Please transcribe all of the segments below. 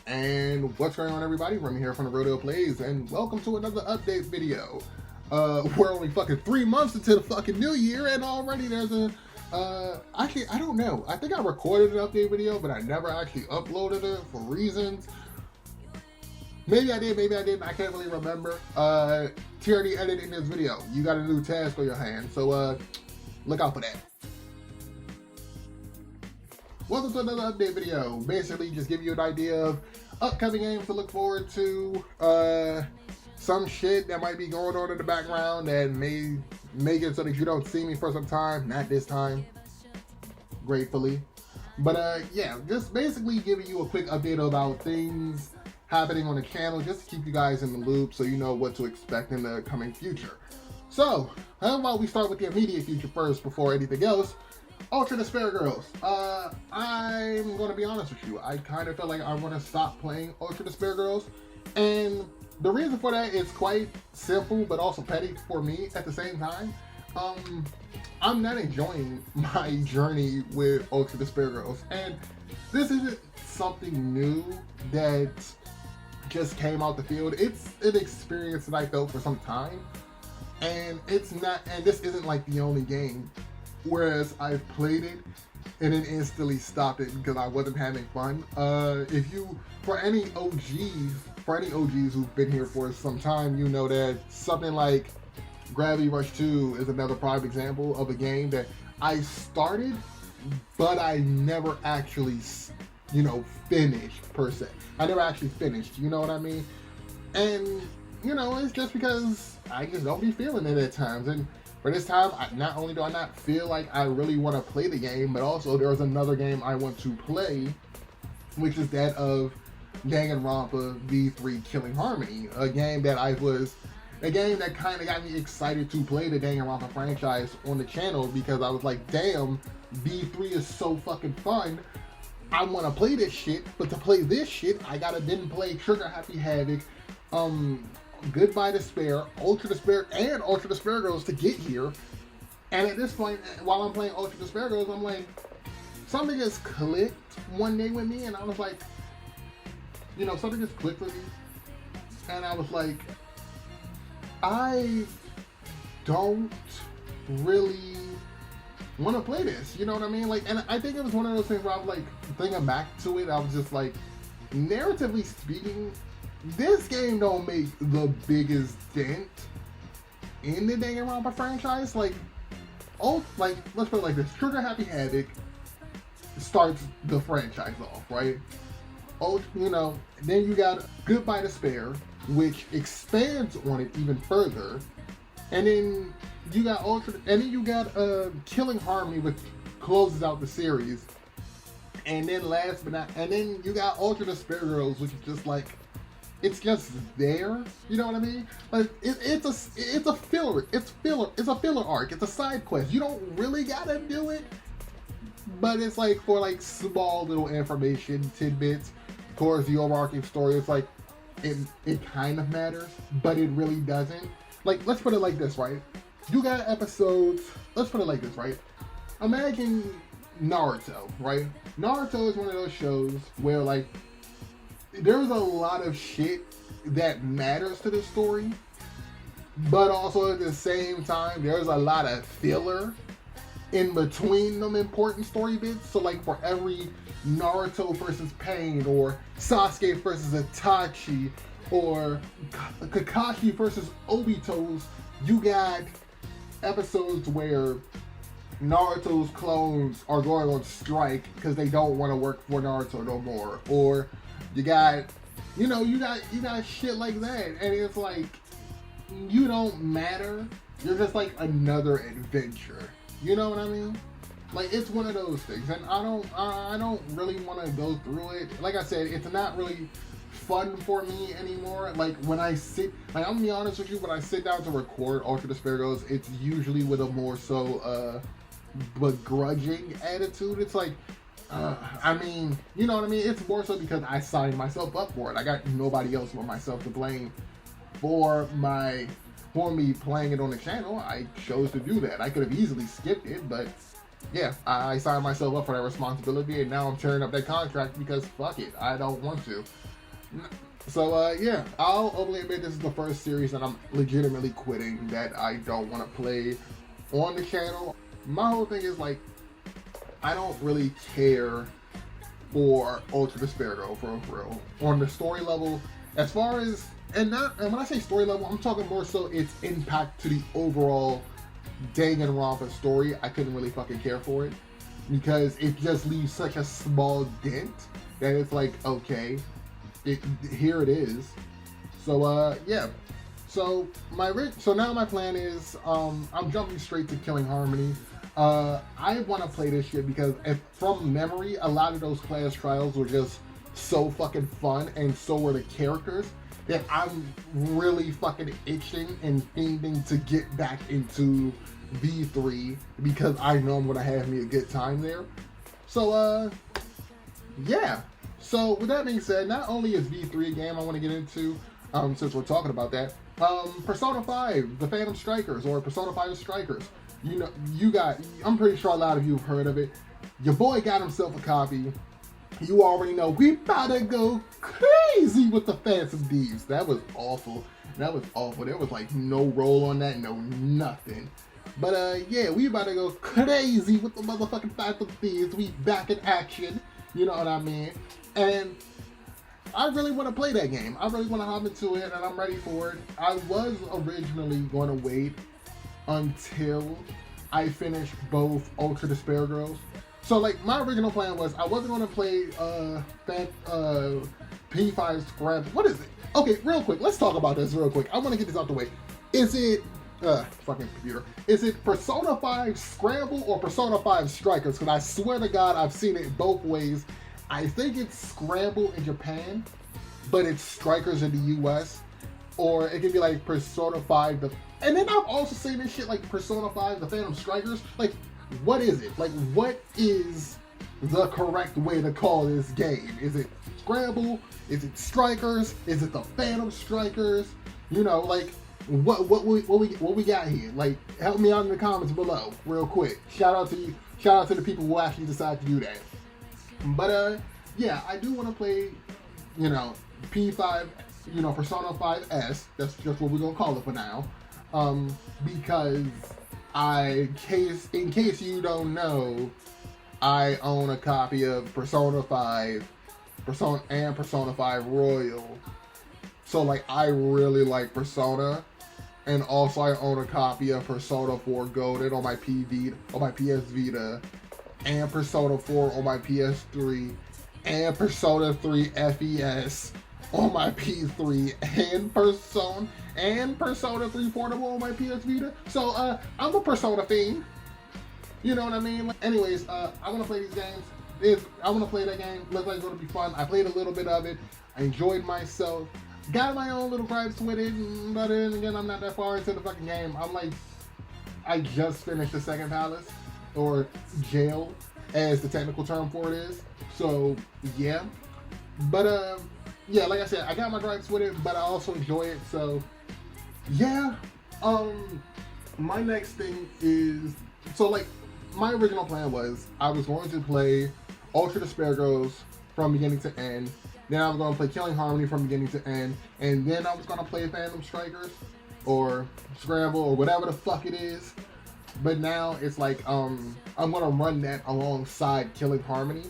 And what's going on, everybody? Remy here from the Rodeo Plays, and welcome to another update video. We're only fucking 3 months into the fucking new year, and already there's a actually, I don't know. I think I recorded an update video, but I never actually uploaded it for reasons. Maybe I did, maybe I didn't. I can't really remember. TRD editing this video. You got a new task on your hand, so look out for that. Welcome to another update video. Basically, just give you an idea of upcoming games to look forward to. Some shit that might be going on in the background that may make it so that you don't see me for some time. Not this time, gratefully. But yeah, just basically giving you a quick update about things happening on the channel, just to keep you guys in the loop so you know what to expect in the coming future. So, how about we start with the immediate future first before anything else? Ultra Despair Girls. I'm gonna be honest with you. I kind of feel like I want to stop playing Ultra Despair Girls, and the reason for that is quite simple, but also petty for me at the same time. I'm not enjoying my journey with Ultra Despair Girls, and this isn't something new that just came out the field. It's an experience that I felt for some time, and it's not. And this isn't like the only game. Whereas I've played it and then instantly stopped it because I wasn't having fun. For any OGs who've been here for some time, you know that something like Gravity Rush 2 is another prime example of a game that I started, but I never actually, finished per se. I never actually finished, you know what I mean? And, it's just because I just don't be feeling it at times. And for this time, not only do I not feel like I really want to play the game, but also there's another game I want to play, which is that of Danganronpa V3 Killing Harmony, a game that kind of got me excited to play the Danganronpa franchise on the channel because I was like, damn, V3 is so fucking fun. I want to play this shit, but to play this shit, I gotta then play Trigger Happy Havoc, Goodbye Despair, Ultra Despair, and Ultra Despair Girls to get here. And at this point, while I'm playing Ultra Despair Girls, I'm like, something just clicked one day with me, and I was like, something just clicked with me. And I was like, I don't really want to play this, you know what I mean? And I think it was one of those things where I was like, thinking back to it, I was just like, narratively speaking, this game don't make the biggest dent in the Danganronpa franchise. Let's put it like this. Trigger Happy Havoc starts the franchise off, right? Then you got Goodbye Despair, which expands on it even further. And then you got Killing Harmony, which closes out the series. And then you got Ultra Despair Girls, which is just like, it's just there, you know what I mean? Like it's a filler arc. It's a side quest. You don't really gotta do it, but it's like for like small little information tidbits. Of course, the overarching story is like it kind of matters, but it really doesn't. Like, let's put it like this, right? You got episodes. Let's put it like this, right? Imagine Naruto, right? Naruto is one of those shows where like, there's a lot of shit that matters to the story, but also at the same time, there's a lot of filler in between them important story bits. So like for every Naruto versus Pain, or Sasuke versus Itachi, or Kakashi versus Obito's, you got episodes where Naruto's clones are going on strike because they don't want to work for Naruto no more, or you got shit like that, and it's like, you don't matter. You're just like another adventure. You know what I mean? Like, it's one of those things, and I don't really want to go through it. Like I said, it's not really fun for me anymore. Like, when I sit, I'm gonna be honest with you, when I sit down to record Ultra Despair Girls, it's usually with a more so begrudging attitude. It's like, you know what I mean? It's more so because I signed myself up for it. I got nobody else but myself to blame for me playing it on the channel. I chose to do that. I could have easily skipped it, but yeah, I signed myself up for that responsibility, and now I'm tearing up that contract because fuck it, I don't want to. So yeah, I'll openly admit this is the first series that I'm legitimately quitting, that I don't want to play on the channel. My whole thing is like, I don't really care for Ultra Despair for real. On the story level, as far as, and when I say story level, I'm talking more so its impact to the overall Danganronpa story. I couldn't really fucking care for it, because it just leaves such a small dent that it's like, okay, here it is. So yeah. So now my plan is, I'm jumping straight to Killing Harmony. I want to play this shit because from memory, a lot of those class trials were just so fucking fun, and so were the characters, that I'm really fucking itching and fiending to get back into V3, because I know I'm gonna have me a good time there. So yeah. So with that being said, not only is V3 a game I want to get into, since we're talking about that, Persona 5, the Phantom Strikers, or Persona 5 Strikers. You know, I'm pretty sure a lot of you have heard of it. Your boy got himself a copy. You already know, we about to go crazy with the Phantom Thieves. That was awful. That was awful. There was like no roll on that, no nothing. But yeah, we about to go crazy with the motherfucking Phantom Thieves. We back in action. You know what I mean? And I really want to play that game. I really want to hop into it, and I'm ready for it. I was originally going to wait until I finished both Ultra Despair Girls. So like, my original plan was, I wasn't going to play P5 Scrap. What is it? Okay, real quick, let's talk about this real quick. I want to get this out the way. Is it fucking computer, is it Persona 5 Scramble or Persona 5 Strikers? Because I swear to God, I've seen it both ways. I think it's Scramble in Japan, but it's Strikers in the US. Or it could be like Persona 5, and then I've also seen this shit like Persona 5, the Phantom Strikers. Like, what is it? Like, what is the correct way to call this game? Is it Scramble? Is it Strikers? Is it the Phantom Strikers? You know, like, what we got here? Like, help me out in the comments below, real quick. Shout out to you. Shout out to the people who actually decide to do that. But yeah, I do want to play, you know, P5, you know, Persona 5S. That's just what we're gonna call it for now. Because in case you don't know, I own a copy of Persona 5, and Persona 5 Royal. So like, I really like Persona, and also I own a copy of Persona 4 Golden on my PS Vita, and Persona 4 on my PS3, and Persona 3 FES on my PS3, and Persona 3 Portable on my PS Vita. So I'm a Persona fiend. You know what I mean? Anyways, I want to play these games. I want to play that game. Looks like it's going to be fun. I played a little bit of it. I enjoyed myself. Got my own little gripes with it, but then again, I'm not that far into the fucking game. I just finished the second palace, or jail, as the technical term for it is. So yeah, but yeah, like I said, I got my gripes with it, but I also enjoy it. So yeah, my next thing is, so like, my original plan was I was going to play Ultra Despair Girls from beginning to end. Then I was going to play Killing Harmony from beginning to end. And then I was going to play Phantom Strikers or Scramble or whatever the fuck it is. But now it's like, I'm going to run that alongside Killing Harmony.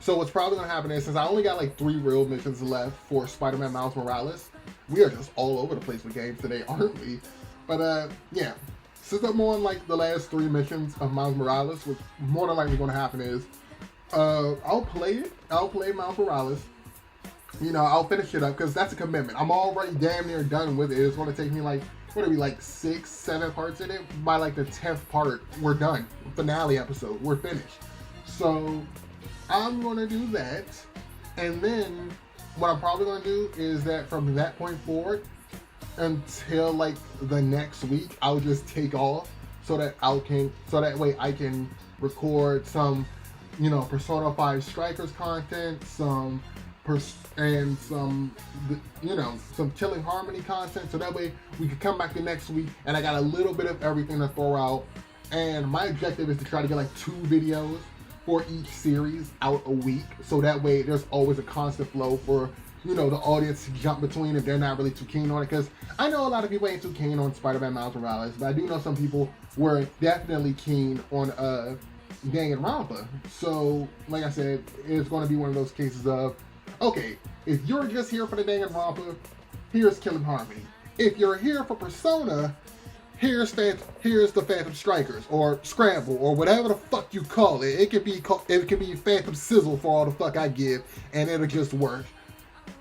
So what's probably going to happen is, since I only got like 3 real missions left for Spider-Man Miles Morales, we are just all over the place with games today, aren't we? But yeah, since I'm on like the last 3 missions of Miles Morales, what's more than likely going to happen is, I'll play it. I'll play Miles Morales. You know, I'll finish it up, because that's a commitment. I'm already damn near done with it. It's going to take me like, what are we, like 6, 7 parts in it? By like the 10th part, we're done. Finale episode, we're finished. So I'm going to do that. And then what I'm probably going to do is that from that point forward until like the next week, I'll just take off so that way I can record some, you know, Persona 5 Strikers content, some you know, some Killing Harmony content, so that way we can come back the next week and I got a little bit of everything to throw out. And my objective is to try to get like 2 videos for each series out a week, so that way there's always a constant flow for you know, the audience jump between if they're not really too keen on it. Because I know a lot of people ain't too keen on Spider-Man Miles Morales, but I do know some people were definitely keen on Danganronpa. So, like I said, it's going to be one of those cases of, okay, if you're just here for the Danganronpa, here's Killing Harmony. If you're here for Persona, here's the Phantom Strikers or Scramble or whatever the fuck you call it. It could be Phantom Sizzle for all the fuck I give, and it'll just work.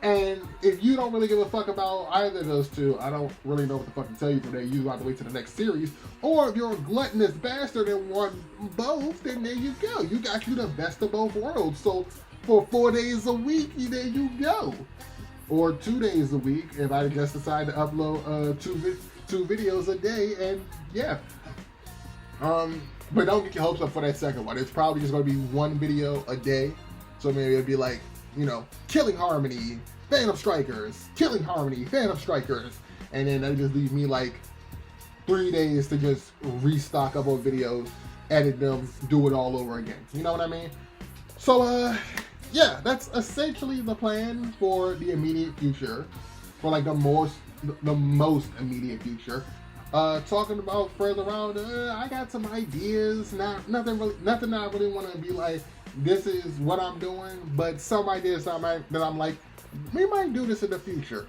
And if you don't really give a fuck about either of those two, I don't really know what the fuck to tell you from there. You have to wait to the next series. Or if you're a gluttonous bastard and want both, then there you go. You got you the best of both worlds. So for 4 days a week, there you go. Or 2 days a week if I just decide to upload two videos a day, and yeah. But don't get your hopes up for that second one. It's probably just going to be one video a day. So maybe it'll be like, you know, Killing Harmony, Phantom Strikers, Killing Harmony, Phantom Strikers, and then that'll just leave me like 3 days to just restock up on videos, edit them, do it all over again. You know what I mean? So, yeah, that's essentially the plan for the immediate future, for like the most immediate future. Talking about further on, I got some ideas. Nothing I really want to be like, this is what I'm doing, but some ideas that I'm like, we might do this in the future.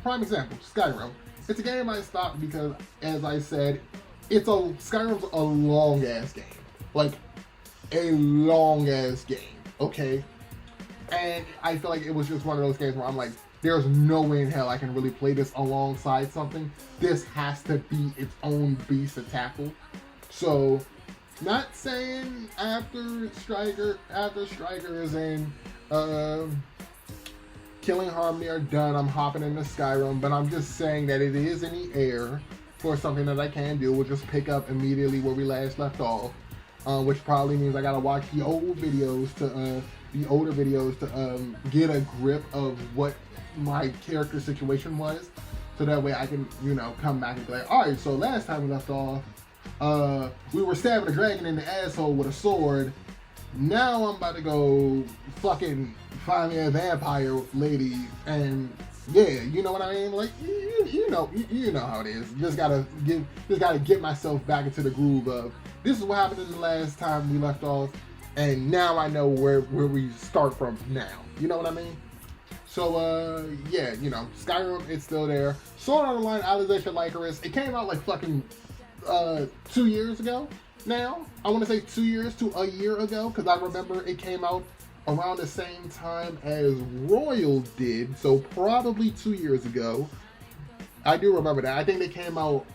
Prime example, Skyrim. It's a game I stopped because, as I said, Skyrim's a long ass game, like a long ass game. Okay, and I feel like it was just one of those games where I'm like, there's no way in hell I can really play this alongside something. This has to be its own beast to tackle. So, not saying after Strikers and Killing Harmony are done, I'm hopping into Skyrim, but I'm just saying that it is in the air for something that I can do. We'll just pick up immediately where we last left off, which probably means I gotta watch the older videos to get a grip of what my character situation was, so that way I can, you know, come back and be like, alright, so last time we left off, we were stabbing a dragon in the asshole with a sword. Now I'm about to go fucking find me a vampire lady, and yeah, you know what I mean? Like, you know how it is. Just gotta get myself back into the groove of, this is what happened in the last time we left off, and now I know where we start from now. You know what I mean? So, yeah, you know, Skyrim, it's still there. Sword Art Online, Alicization Lycoris, it came out like fucking 2 years ago now. I want to say 2 years to a year ago, because I remember it came out around the same time as Royal did, so probably 2 years ago. I do remember that. I think they came out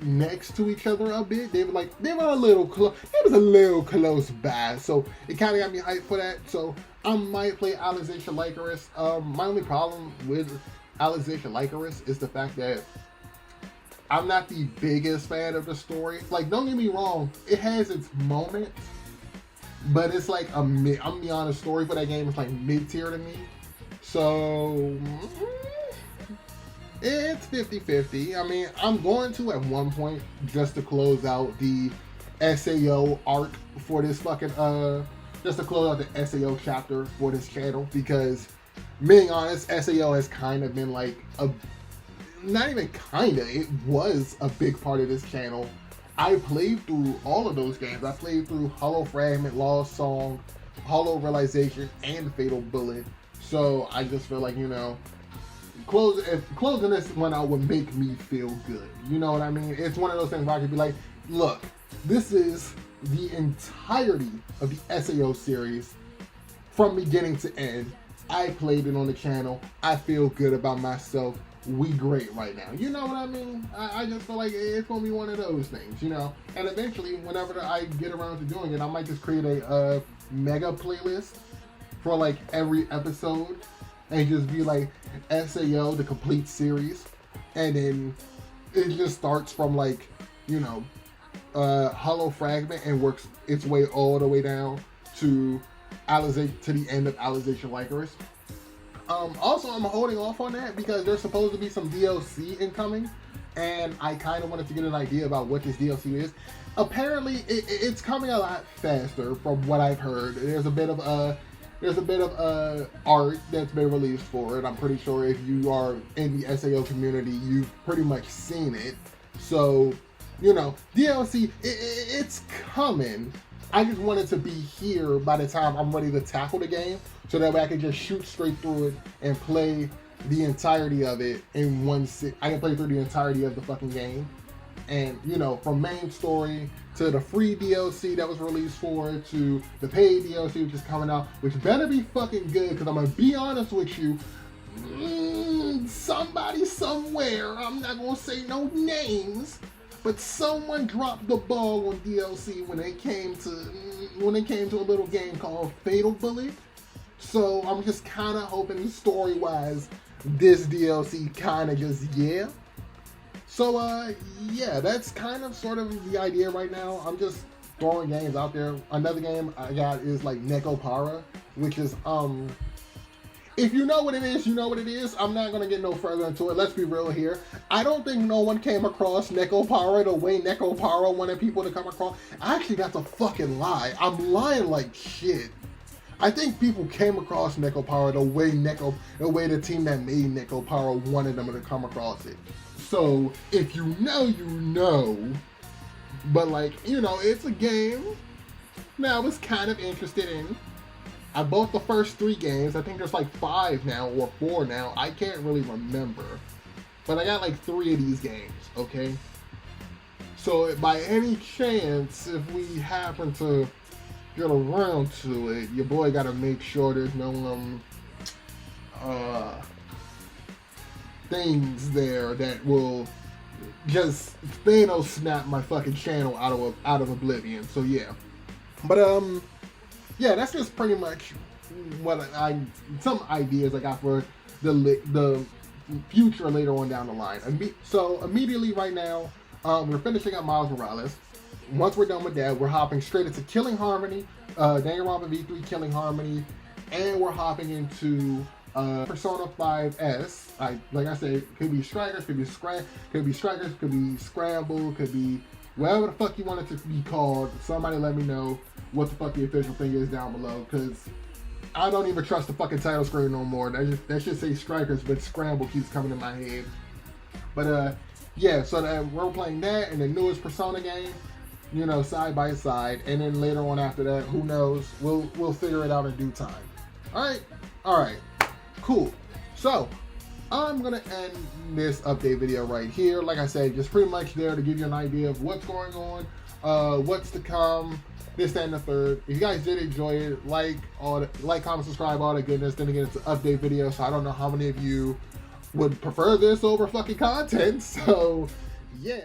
next to each other a bit. They were a little close. It was a little close by, so it kind of got me hyped for that. So I might play Alicization Lycoris. My only problem with Alicization Lycoris is the fact that I'm not the biggest fan of the story. Like, don't get me wrong, it has its moments, but it's like I'm gonna be honest, story for that game is like mid-tier to me. So it's 50-50. I mean, I'm going to at one point just to close out the SAO arc for this fucking just to close out the SAO chapter for this channel, because being honest, SAO has kind of been like not even kinda, it was a big part of this channel. I played through all of those games. I played through Hollow Fragment, Lost Song, Hollow Realization, and Fatal Bullet. So I just feel like, you know, closing this one out would make me feel good. You know what I mean? It's one of those things where I could be like, look, this is the entirety of the SAO series from beginning to end. I played it on the channel. I feel good about myself. We great right now. You know what I mean? I just feel like it's going to be one of those things, you know? And eventually, whenever I get around to doing it, I might just create a mega playlist for like every episode and just be like SAO, the complete series. And then it just starts from like, you know, Hollow Fragment and works its way all the way down to the end of Alicization Lycoris. Also, I'm holding off on that because there's supposed to be some DLC incoming, and I kind of wanted to get an idea about what this DLC is. Apparently, it's coming a lot faster from what I've heard. There's a bit of There's a bit of art that's been released for it. I'm pretty sure if you are in the SAO community, you've pretty much seen it. So, you know, DLC, it's coming. I just want it to be here by the time I'm ready to tackle the game, so that way I can just shoot straight through it and play the entirety of it in one sit. I can play through the entirety of the fucking game. And, you know, from main story to the free DLC that was released for it to the paid DLC which is coming out, which better be fucking good, because I'm going to be honest with you, somebody somewhere, I'm not going to say no names, but someone dropped the ball on DLC when it came to a little game called Fatal Bullet. So I'm just kind of hoping story-wise, this DLC kind of just, yeah. So, yeah, that's kind of sort of the idea right now. I'm just throwing games out there. Another game I got is like Nekopara, which is, if you know what it is, you know what it is. I'm not going to get no further into it. Let's be real here. I don't think no one came across Nekopara the way Nekopara wanted people to come across. I actually got to fucking lie. I'm lying like shit. I think people came across Nekopara the way the team that made Nekopara wanted them to come across it. So, if you know, you know. But, like, you know, it's a game that I was kind of interested in. I bought the first 3 games. I think there's like 5 now, or 4 now. I can't really remember. But I got like 3 of these games, okay? So, by any chance, if we happen to get around to it, your boy gotta make sure there's no, things there that will just Thanos snap my fucking channel out of oblivion. So yeah, but yeah, that's just pretty much what some ideas I got for the future later on down the line. So immediately right now, we're finishing up Miles Morales. Once we're done with that, we're hopping straight into Killing Harmony, Danganronpa V3 Killing Harmony, and we're hopping into Persona 5S. Like I said, could be Strikers, could be Strikers, could be Scramble, could be whatever the fuck you want it to be called. Somebody let me know what the fuck the official thing is down below, because I don't even trust the fucking title screen no more. That should say Strikers, but Scramble keeps coming in my head. But yeah, so we're playing that and the newest Persona game, you know, side by side, and then later on after that, who knows? We'll figure it out in due time. All right. Cool. So, I'm going to end this update video right here. Like I said, just pretty much there to give you an idea of what's going on, what's to come, this, that, and the third. If you guys did enjoy it, like, comment, subscribe, all that goodness. Then again, it's an update video, so I don't know how many of you would prefer this over fucking content. So, yeah.